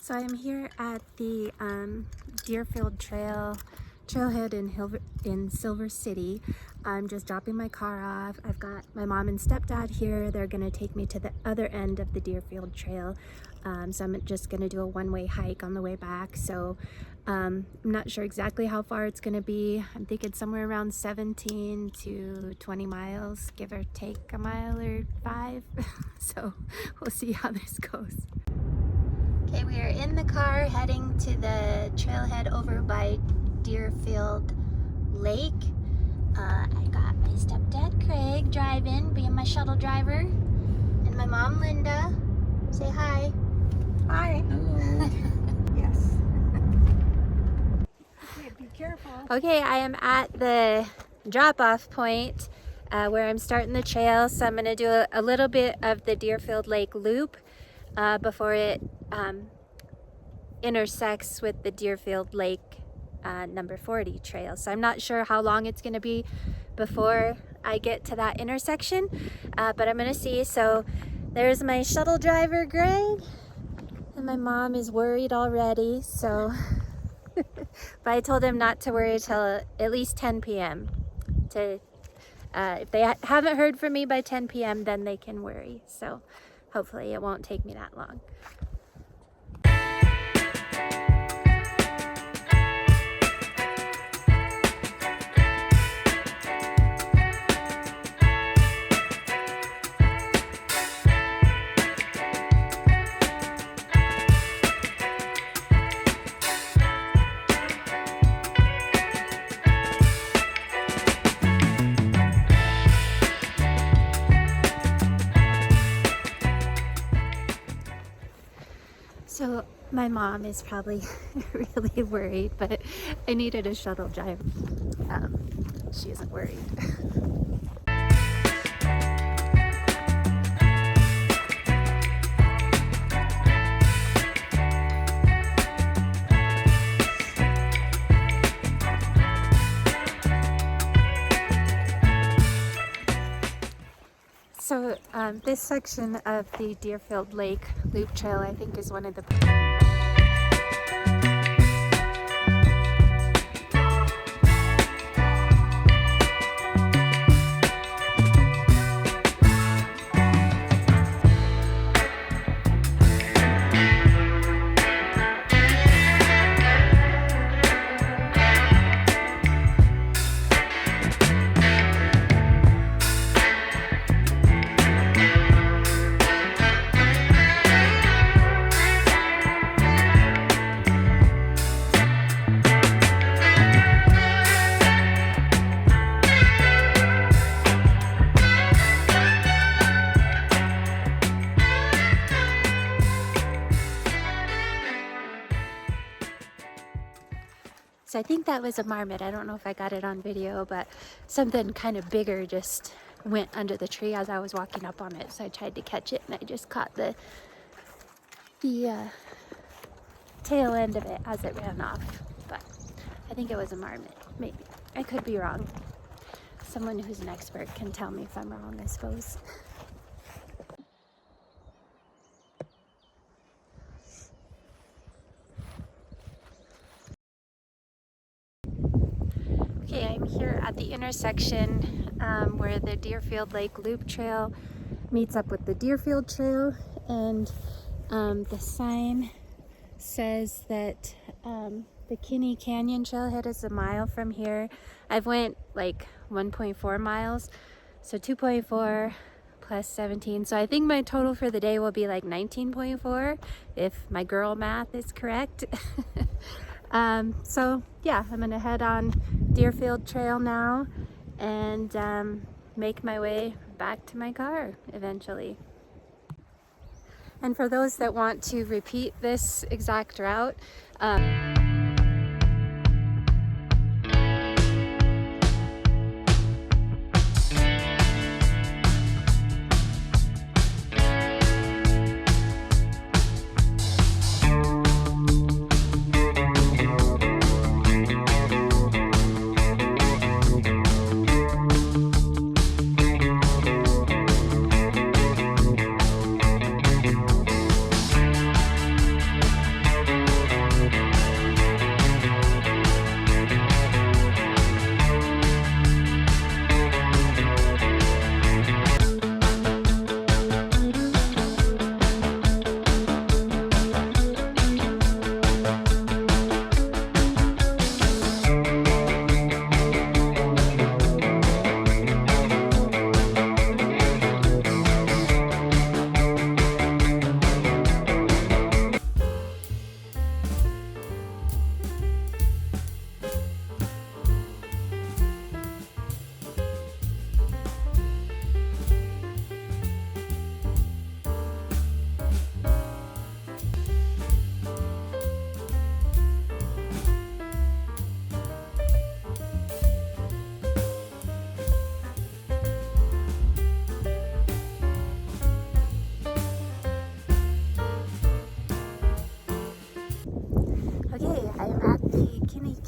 So I'm here at the Deerfield trailhead in Silver City. I'm just dropping my car off. I've got my mom and stepdad here. They're gonna take me to the other end of the Deerfield Trail. So I'm just gonna do a one-way hike on the way back. So I'm not sure exactly how far it's gonna be. I'm thinking somewhere around 17 to 20 miles, give or take a mile or 5. So we'll see how this goes. Okay, we are in the car heading to the trailhead over by Deerfield Lake. I got my stepdad Craig driving, being my shuttle driver, and my mom Linda. Say hi. Hi. Hello. Yes. Okay, be careful. Okay, I am at the drop-off point where I'm starting the trail. So I'm going to do a little bit of the Deerfield Lake loop before it intersects with the Deerfield Lake number 40 trail. So I'm not sure how long it's going to be before I get to that intersection, but I'm going to see. So there's my shuttle driver Greg, and my mom is worried already. So but I told him not to worry till at least 10 p.m. If they haven't heard from me by 10 p.m. then they can worry. So hopefully it won't take me that long. So my mom is probably really worried, but I needed a shuttle driver. She isn't worried. So this section of the Deerfield Lake Loop Trail, I think, is one of the So I think that was a marmot. I don't know if I got it on video, but something kind of bigger just went under the tree as I was walking up on it. So I tried to catch it, and I just caught the tail end of it as it ran off. But I think it was a marmot, maybe. I could be wrong. Someone who's an expert can tell me if I'm wrong, I suppose. Okay, I'm here at the intersection where the Deerfield Lake Loop Trail meets up with the Deerfield Trail, and the sign says that the Kinney Canyon Trailhead is a mile from here. I've went like 1.4 miles, so 2.4 plus 17. So I think my total for the day will be like 19.4 if my girl math is correct. So yeah, I'm gonna head on Deerfield Trail now and make my way back to my car eventually. And for those that want to repeat this exact route,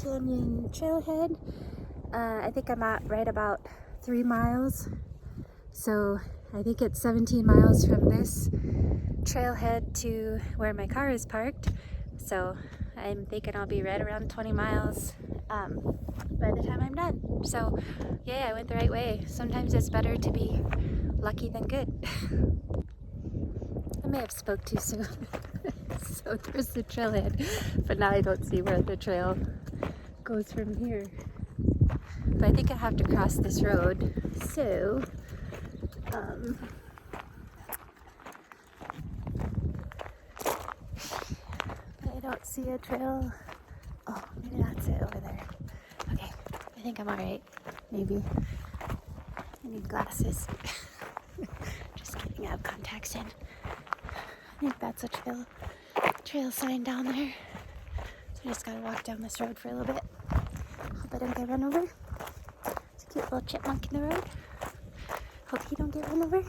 Canyon trailhead. I think I'm at right about 3 miles. So I think it's 17 miles from this trailhead to where my car is parked. So I'm thinking I'll be right around 20 miles by the time I'm done. So yeah, I went the right way. Sometimes it's better to be lucky than good. I may have spoke too soon. So there's the trailhead, but now I don't see where the trail goes from here. But I think I have to cross this road. So I don't see a trail. Oh, maybe that's it over there. Okay, I think I'm alright. Maybe. I need glasses. Just kidding, I have contacts in. I think that's a trail sign down there. So I just gotta walk down this road for a little bit. Hope I don't get run over. There's a cute little chipmunk in the road. Hope he don't get run over.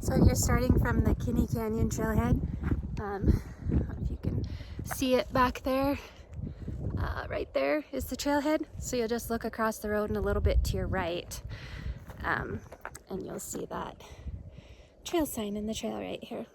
So you're starting from the Kinney Canyon trailhead. If you can see it back there, right there is the trailhead. So you'll just look across the road and a little bit to your right, and you'll see that trail sign in the trail right here.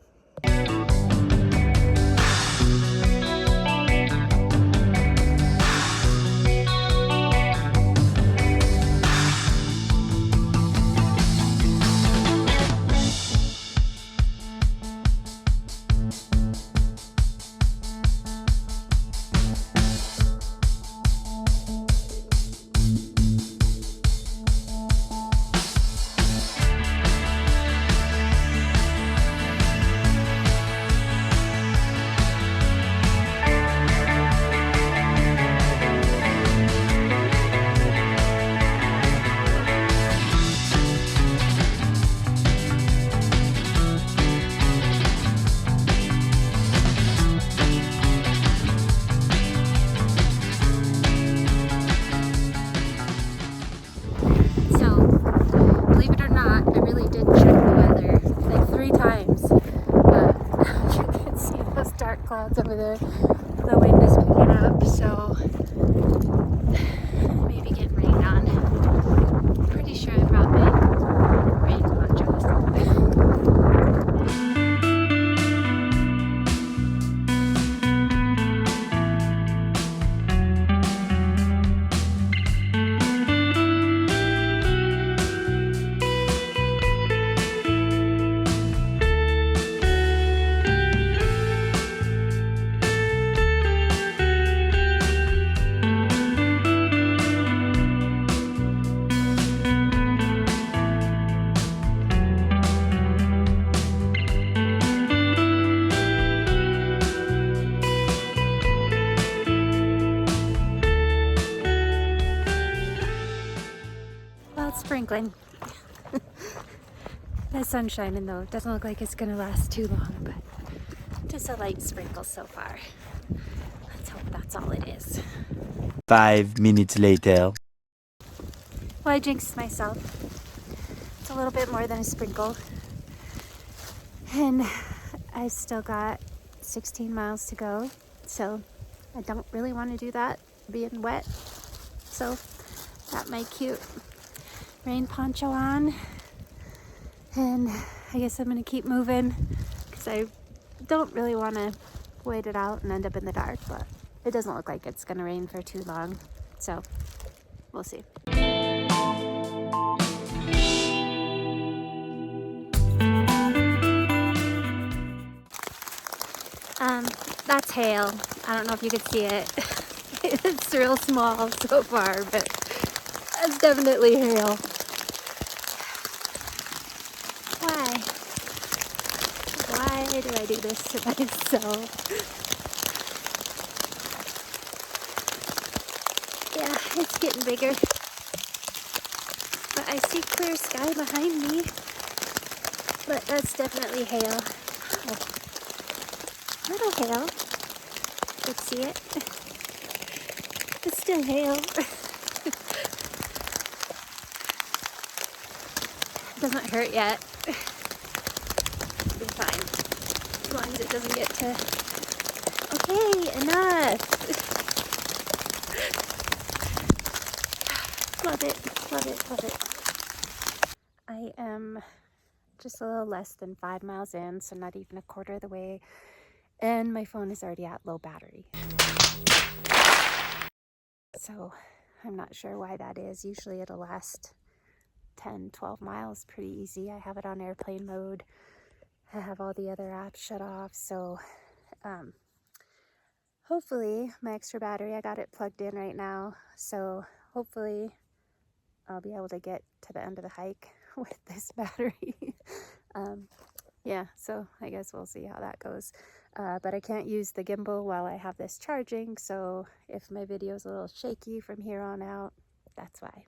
Clouds over there. The wind is picking up, so maybe getting rained on. Pretty sure I brought my rain ponchos. Sprinkling. The sun's shining though. It doesn't look like it's gonna last too long, but just a light sprinkle so far. Let's hope that's all it is. 5 minutes later. Well, I jinxed myself. It's a little bit more than a sprinkle. And I've still got 16 miles to go. So I don't really want to do that being wet. So got my cute rain poncho on, and I guess I'm gonna keep moving because I don't really want to wait it out and end up in the dark, but it doesn't look like it's gonna rain for too long, so we'll see. That's hail. I don't know if you could see it. It's real small so far, but that's definitely hail. Why do I do this to myself? Yeah, it's getting bigger. But I see clear sky behind me. But that's definitely hail. Oh. Little hail. You can see it. It's still hail. doesn't hurt yet. It'll be fine. As long as it doesn't get to... Okay, enough. Love it, love it, love it. I am just a little less than 5 miles in, so not even a quarter of the way. And my phone is already at low battery. So I'm not sure why that is. Usually it'll last 10, 12 miles pretty easy. I have it on airplane mode. I have all the other apps shut off. So hopefully my extra battery, I got it plugged in right now. So hopefully I'll be able to get to the end of the hike with this battery. Yeah, so I guess we'll see how that goes. But I can't use the gimbal while I have this charging, so if my video is a little shaky from here on out, that's why.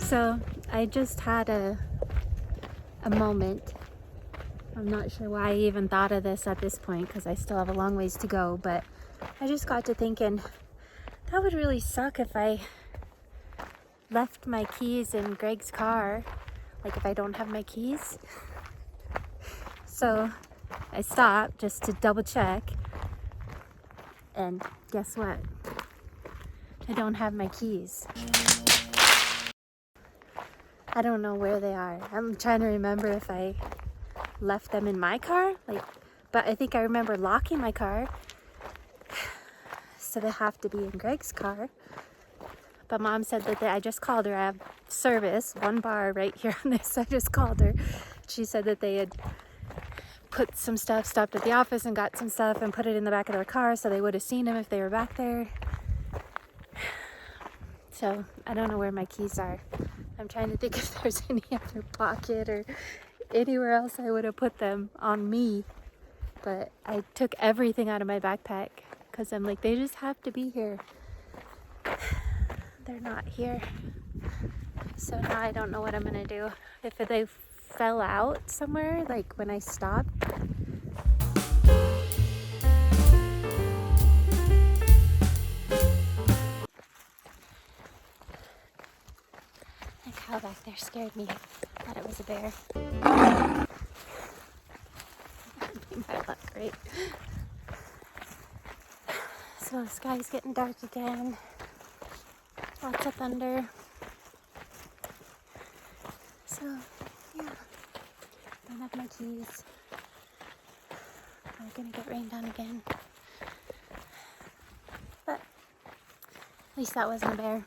So I just had a moment. I'm not sure why I even thought of this at this point because I still have a long ways to go, but I just got to thinking that would really suck if I left my keys in Greg's car, like if I don't have my keys. So I stopped just to double check, and guess what? I don't have my keys. I don't know where they are. I'm trying to remember if I left them in my car, but I think I remember locking my car, so they have to be in Greg's car. But Mom said that I just called her. I have service, 1 bar right here on this. I just called her. She said that they had put some stuff, stopped at the office and got some stuff and put it in the back of their car, so they would have seen them if they were back there. So I don't know where my keys are. I'm trying to think if there's any other pocket or anywhere else I would have put them on me. But I took everything out of my backpack because I'm like, they just have to be here. They're not here. So now I don't know what I'm gonna do. If they fell out somewhere, like when I stopped. The cow back there scared me. I thought it was a bear. That'd be my luck, right? So the sky's getting dark again. Lots of thunder. So, yeah. Don't have my keys. I'm gonna get rained on again. But at least that wasn't a bear.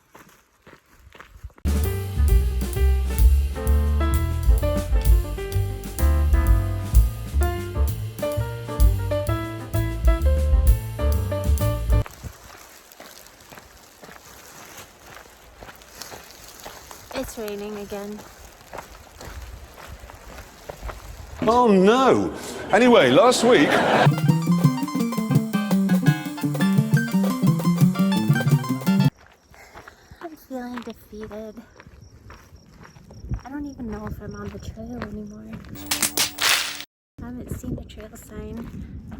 It's raining again. Oh no! Anyway, last week... I'm feeling defeated. I don't even know if I'm on the trail anymore. I haven't seen the trail sign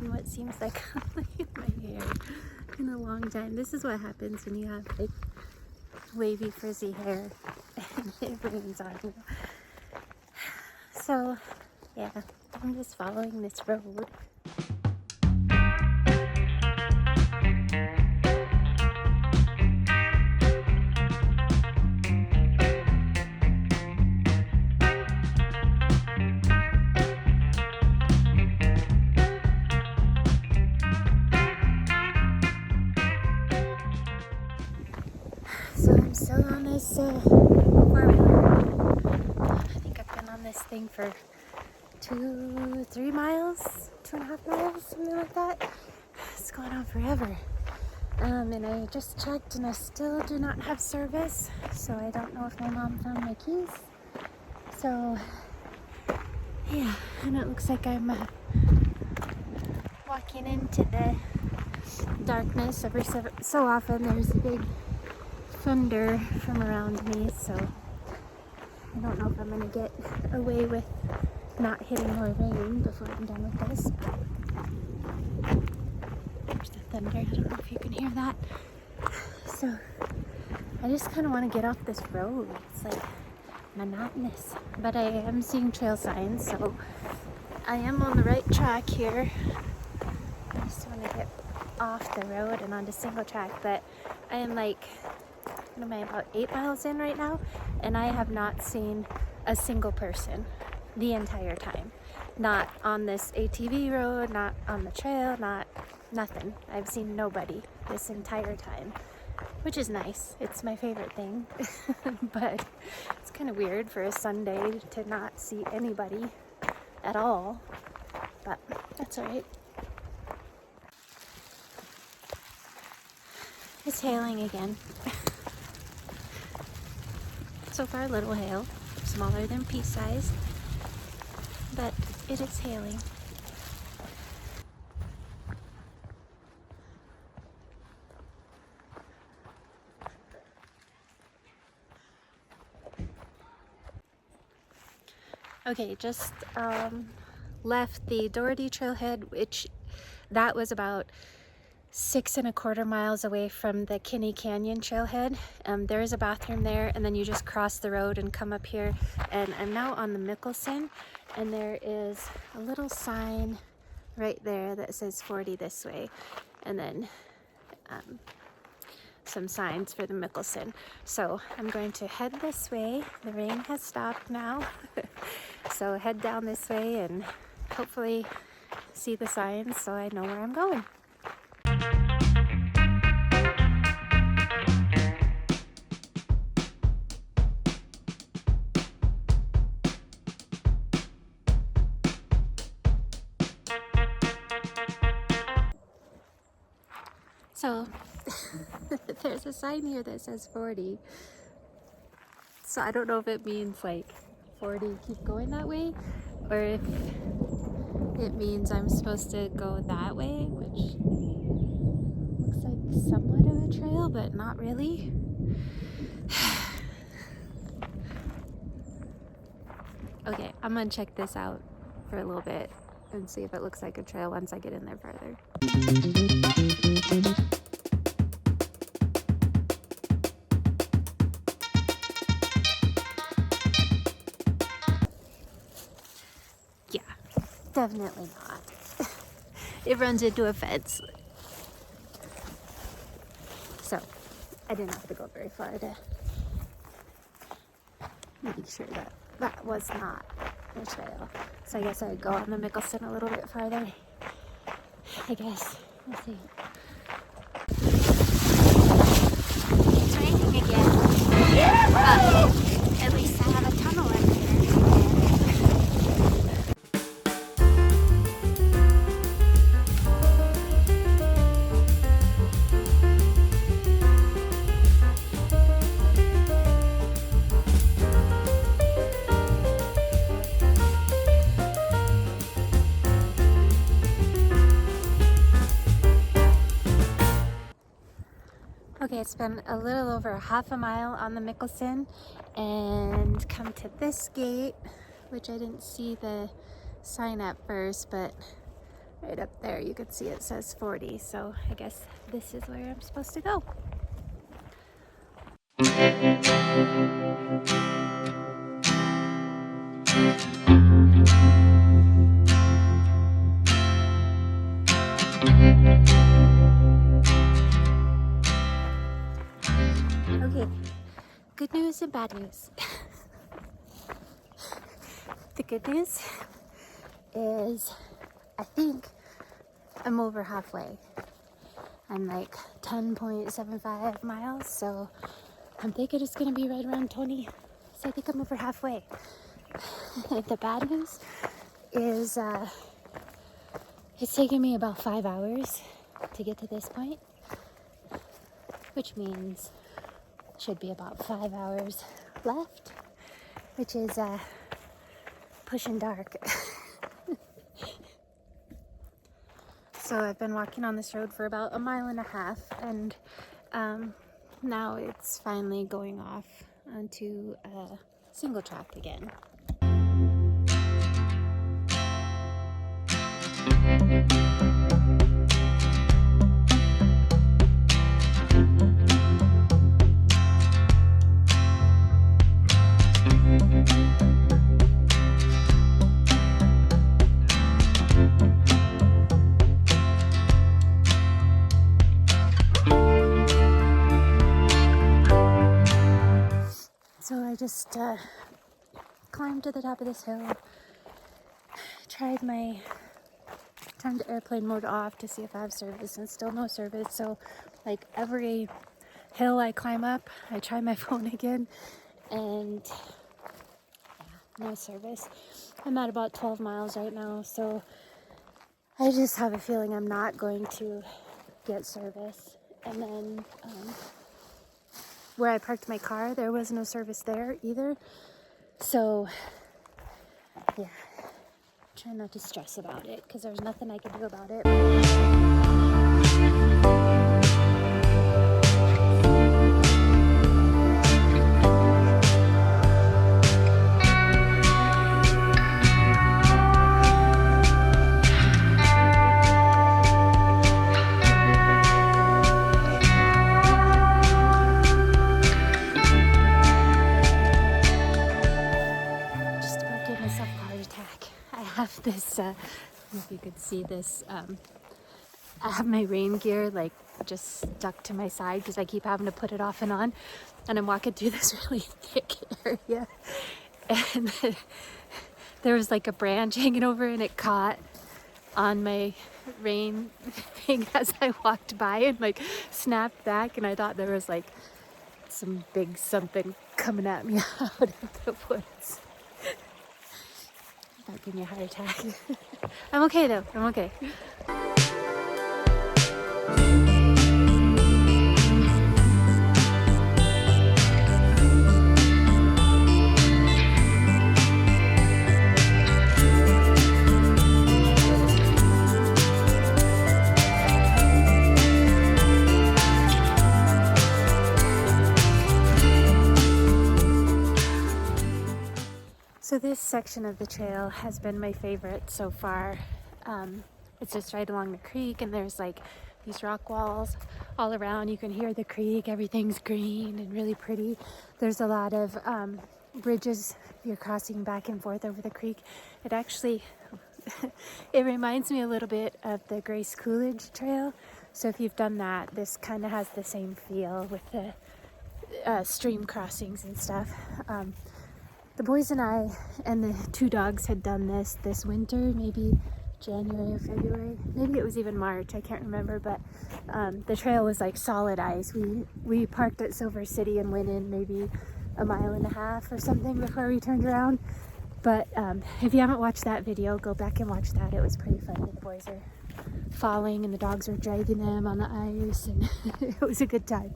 in what seems like my hair in a long time. This is what happens when you have like wavy frizzy hair and it rains on you. So yeah, I'm just following this road. So I'm still on this four-wheeler. I think I've been on this thing for 3 miles, 2.5 miles, something like that. It's going on forever. And I just checked and I still do not have service, so I don't know if my mom found my keys. So yeah, and it looks like I'm walking into the darkness. Every so often there's a big thunder from around me, so I don't know if I'm gonna get away with not hitting more rain before I'm done with this. There's the thunder. I don't know if you can hear that. So I just kind of want to get off this road. It's like monotonous, but I am seeing trail signs, so I am on the right track here. I just want to get off the road and onto single track, but I am like, what am I, about 8 miles in right now, and I have not seen a single person the entire time. Not on this ATV road, not on the trail, nothing. I've seen nobody this entire time, which is nice. It's my favorite thing. But it's kind of weird for a Sunday to not see anybody at all, but that's all right. It's hailing again. So far, little hail, smaller than pea size, but it is hailing. Okay, just left the Doherty trailhead, which that was about 6.25 miles away from the Kinney Canyon trailhead. There is a bathroom there, and then you just cross the road and come up here. And I'm now on the Mickelson, and there is a little sign right there that says 40 this way, and then some signs for the Mickelson. So I'm going to head this way. The rain has stopped now. So head down this way and hopefully see the signs so I know where I'm going. So there's a sign here that says 40. So I don't know if it means like 40 keep going that way, or if it means I'm supposed to go that way, which looks like somewhat of a trail, but not really. Okay, I'm gonna check this out for a little bit and see if it looks like a trail once I get in there further. Yeah, definitely not. It runs into a fence. So I didn't have to go very far to make sure that that was not a trail. So I guess I'd go on the Mickelson a little bit farther. I guess. We'll see. It's raining again. But at least I have a tunnel in here. Okay, it's been a little over half a mile on the Mickelson and come to this gate, which I didn't see the sign at first, but right up there you can see it says 40, so I guess this is where I'm supposed to go. Okay, good news and bad news. The good news is I think I'm over halfway. I'm like 10.75 miles, so I'm thinking it's gonna be right around 20. So I think I'm over halfway. The bad news is it's taken me about 5 hours to get to this point, which means should be about 5 hours left, which is pushing dark. So So I've been walking on this road for about 1.5 miles, and now it's finally going off onto a single track again. So I just climbed to the top of this hill, turned the airplane mode off to see if I have service, and still no service. So like every hill I climb up, I try my phone again, and yeah, no service. I'm at about 12 miles right now, so I just have a feeling I'm not going to get service. And then where I parked my car, there was no service there either. So yeah, try not to stress about it because there's nothing I can do about it. Have this, I don't know if you could see this, I have my rain gear like just stuck to my side because I keep having to put it off and on, and I'm walking through this really thick area, and there was like a branch hanging over and it caught on my rain thing as I walked by and like snapped back, and I thought there was like some big something coming at me out of the woods. Not give me a heart attack. I'm okay though, I'm okay. So this section of the trail has been my favorite so far. It's just right along the creek, and there's like these rock walls all around. You can hear the creek, everything's green and really pretty. There's a lot of bridges if you're crossing back and forth over the creek. It actually, it reminds me a little bit of the Grace Coolidge Trail. So if you've done that, this kind of has the same feel with the stream crossings and stuff. The boys and I and the 2 dogs had done this winter, maybe January or February. Maybe it was even March, I can't remember, but the trail was like solid ice. We parked at Silver City and went in maybe 1.5 miles or something before we turned around. But if you haven't watched that video, go back and watch that. It was pretty funny. The boys are falling and the dogs were dragging them on the ice, and it was a good time.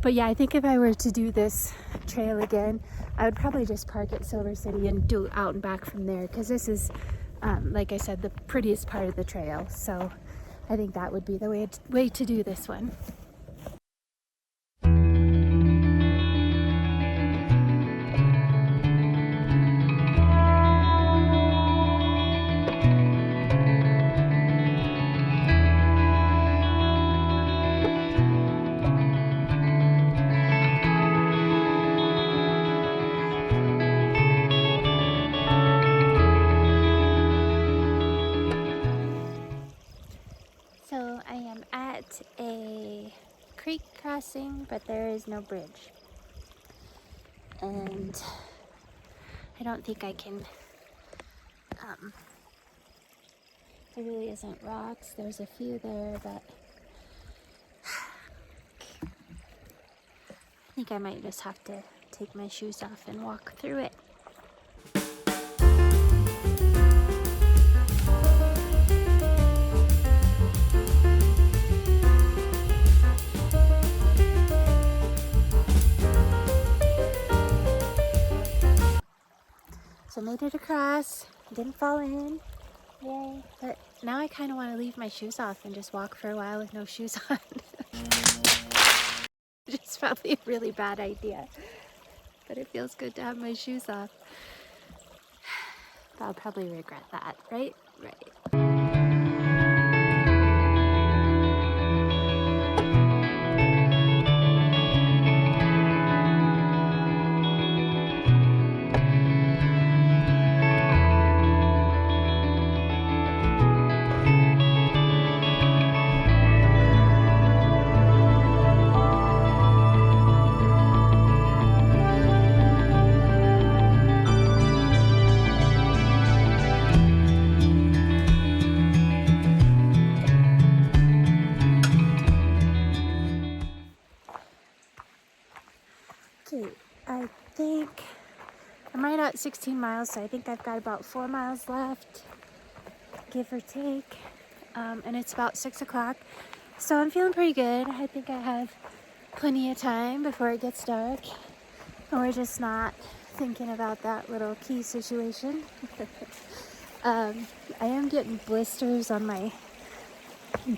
But yeah, I think if I were to do this trail again, I would probably just park at Silver City and do out and back from there, because this is, like I said, the prettiest part of the trail. So I think that would be the way to do this one. A creek crossing, but there is no bridge, and I don't think I can, there really isn't rocks. There's a few there, but I think I might just have to take my shoes off and walk through it. So made it across, didn't fall in, yay, but now I kind of want to leave my shoes off and just walk for a while with no shoes on. It's probably a really bad idea, but it feels good to have my shoes off. But I'll probably regret that, right? Right. Okay, I think I'm right at 16 miles, so I think I've got about 4 miles left, give or take. And it's about 6 o'clock, so I'm feeling pretty good. I think I have plenty of time before it gets dark, and we're just not thinking about that little key situation. I am getting blisters on my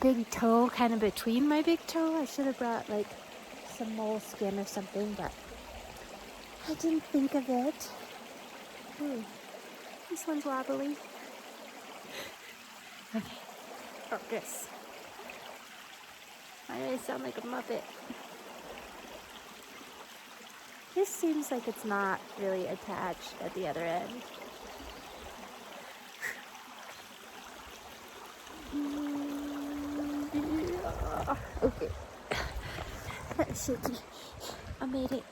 big toe, kind of between my big toe. I should have brought like some moleskin or something, but I didn't think of it. Ooh, this one's wobbly. Okay, focus. Why do I sound like a Muppet? This seems like it's not really attached at the other end. Okay. That was shaky. I made it.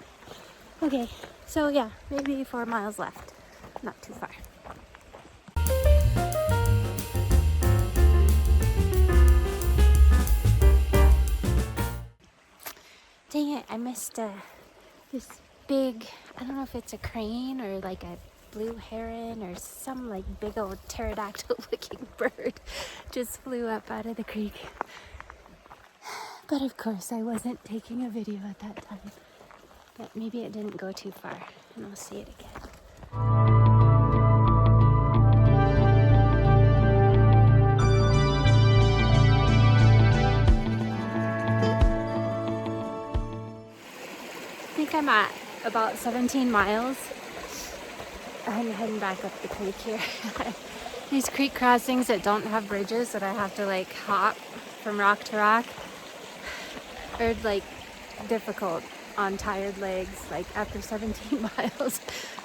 Okay, so yeah, maybe 4 miles left. Not too far. Dang it, I missed this big, I don't know if it's a crane or like a blue heron or some like big old pterodactyl looking bird just flew up out of the creek. But of course I wasn't taking a video at that time. But maybe it didn't go too far and I'll see it again. I think I'm at about 17 miles. I'm heading back up the creek here. These creek crossings that don't have bridges that I have to like hop from rock to rock are like difficult on tired legs. Like after 17 miles,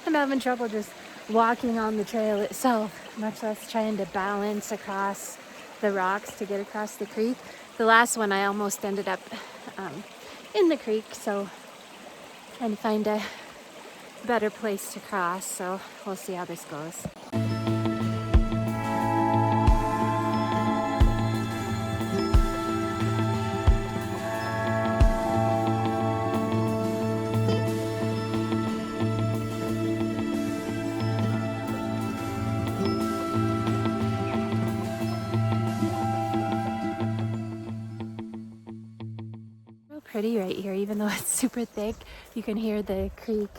I'm having trouble just walking on the trail itself, much less trying to balance across the rocks to get across the creek. The last one I almost ended up in the creek, so trying to find a better place to cross, so we'll see how this goes. Pretty right here, even though it's super thick. You can hear the creek,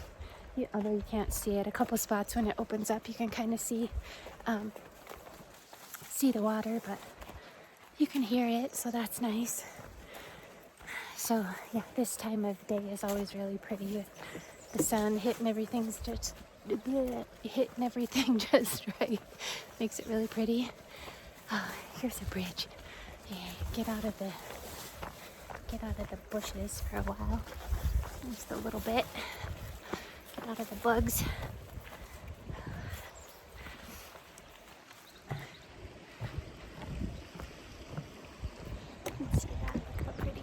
although you can't see it. A couple spots when it opens up you can kind of see the water, but you can hear it, so that's nice. So yeah, this time of day is always really pretty with the sun hitting everything just right. Makes it really pretty. Oh, here's a bridge. Yeah, get out of the bushes for a while, just a little bit, get out of the bugs. Let's see that, look how pretty.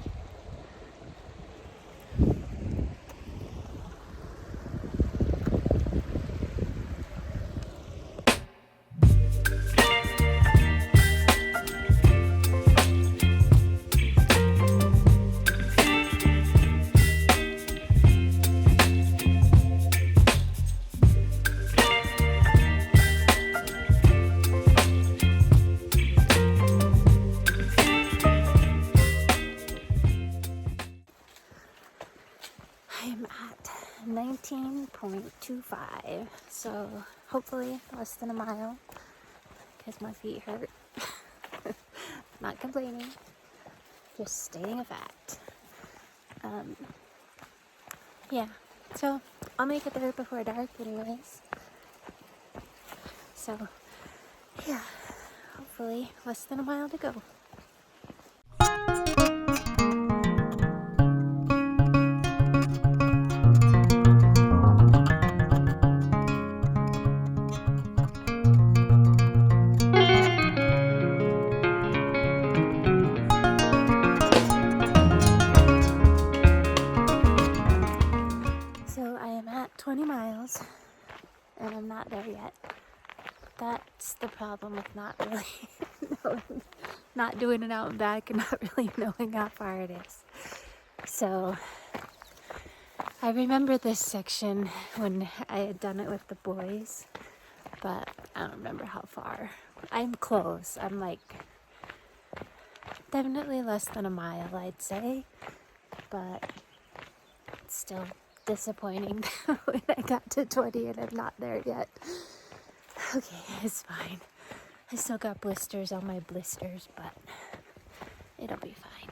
I'm at 19.25, so hopefully less than a mile because my feet hurt. Not complaining, just stating a fact. Yeah, so I'll make it there before dark anyways. So, yeah, hopefully less than a mile to go. So I am at 20 miles and I'm not there yet. That's the problem with not really knowing, not doing it out and back and not really knowing how far it is. So I remember this section when I had done it with the boys, but I don't remember how far. I'm close. I'm like definitely less than a mile, I'd say, but it's still disappointing when I got to 20 and I'm not there yet. Okay, it's fine. I still got blisters on my blisters, but it'll be fine.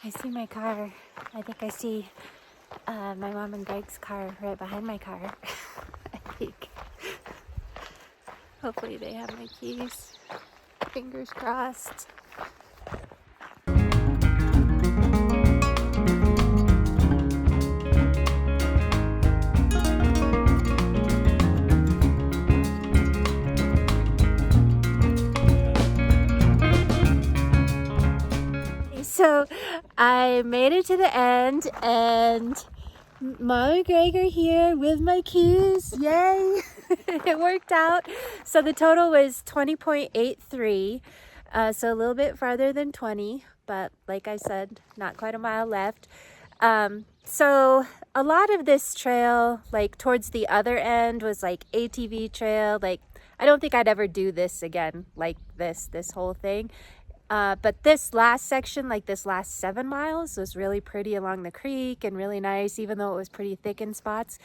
I see my car. I think I see my mom and Greg's car right behind my car. I think. Hopefully they have my keys. Fingers crossed. So I made it to the end and Mom and Greg are here with my keys. Yay! It worked out. So the total was 20.83. So a little bit farther than 20, but like I said, not quite a mile left. So a lot of this trail, like towards the other end, was like ATV trail. Like I don't think I'd ever do this again, like this whole thing. But this last section, like this last 7 miles, was really pretty along the creek and really nice, even though it was pretty thick in spots.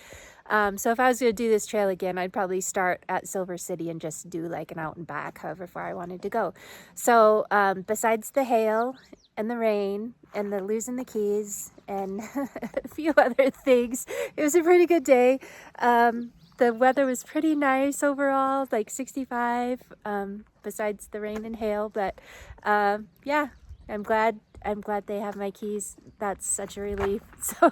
So if I was going to do this trail again, I'd probably start at Silver City and just do like an out and back, however far I wanted to go. So besides the hail and the rain and the losing the keys and a few other things, it was a pretty good day. The weather was pretty nice overall, like 65, besides the rain and hail. But yeah, I'm glad they have my keys. That's such a relief. So